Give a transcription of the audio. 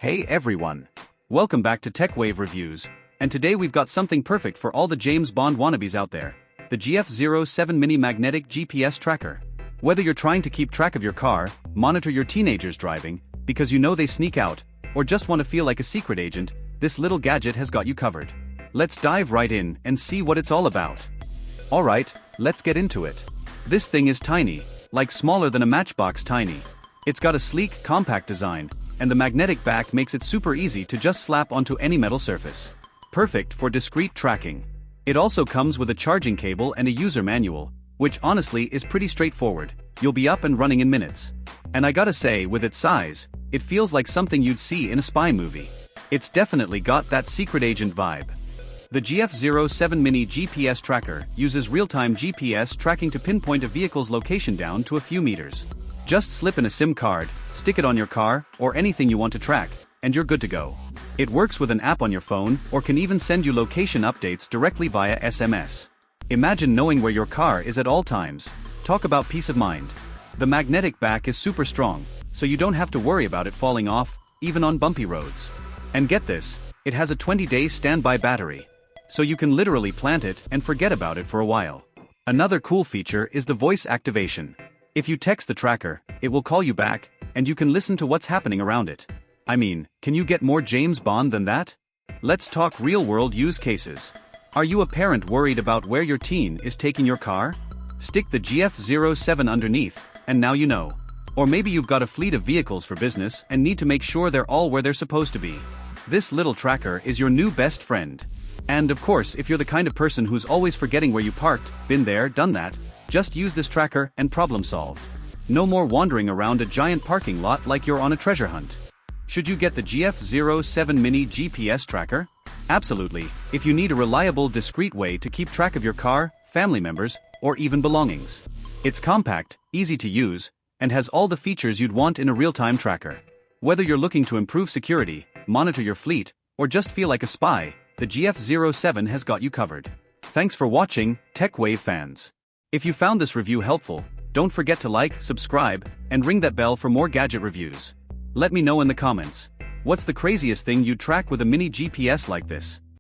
Hey everyone! Welcome back to TechWave Reviews, and today we've got something perfect for all the James Bond wannabes out there. The GF07 Mini Magnetic GPS Tracker. Whether you're trying to keep track of your car, monitor your teenagers driving, because you know they sneak out, or just want to feel like a secret agent, this little gadget has got you covered. Let's dive right in and see what it's all about. Alright, let's get into it. This thing is tiny, like smaller than a matchbox tiny. It's got a sleek, compact design, and the magnetic back makes it super easy to just slap onto any metal surface. Perfect for discreet tracking. It also comes with a charging cable and a user manual, which honestly is pretty straightforward. You'll be up and running in minutes. And I gotta say, with its size, it feels like something you'd see in a spy movie. It's definitely got that secret agent vibe. The GF07 Mini GPS Tracker uses real-time GPS tracking to pinpoint a vehicle's location down to a few meters. Just slip in a SIM card, stick it on your car, or anything you want to track, and you're good to go. It works with an app on your phone, or can even send you location updates directly via SMS. Imagine knowing where your car is at all times. Talk about peace of mind. The magnetic back is super strong, so you don't have to worry about it falling off, even on bumpy roads. And get this, it has a 20-day standby battery, so you can literally plant it and forget about it for a while. Another cool feature is the voice activation. If you text the tracker, it will call you back, and you can listen to what's happening around it. I mean, can you get more James Bond than that? Let's talk real-world use cases. Are you a parent worried about where your teen is taking your car? Stick the GF07 underneath, and now you know. Or maybe you've got a fleet of vehicles for business and need to make sure they're all where they're supposed to be. This little tracker is your new best friend. And of course, if you're the kind of person who's always forgetting where you parked, been there, done that, just use this tracker and problem solved. No more wandering around a giant parking lot like you're on a treasure hunt. Should you get the GF07 Mini GPS Tracker? Absolutely, if you need a reliable, discreet way to keep track of your car, family members, or even belongings. It's compact, easy to use, and has all the features you'd want in a real-time tracker. Whether you're looking to improve security, monitor your fleet, or just feel like a spy, the GF07 has got you covered. Thanks for watching, TechWave fans. If you found this review helpful, don't forget to like, subscribe, and ring that bell for more gadget reviews. Let me know in the comments. What's the craziest thing you'd track with a mini GPS like this?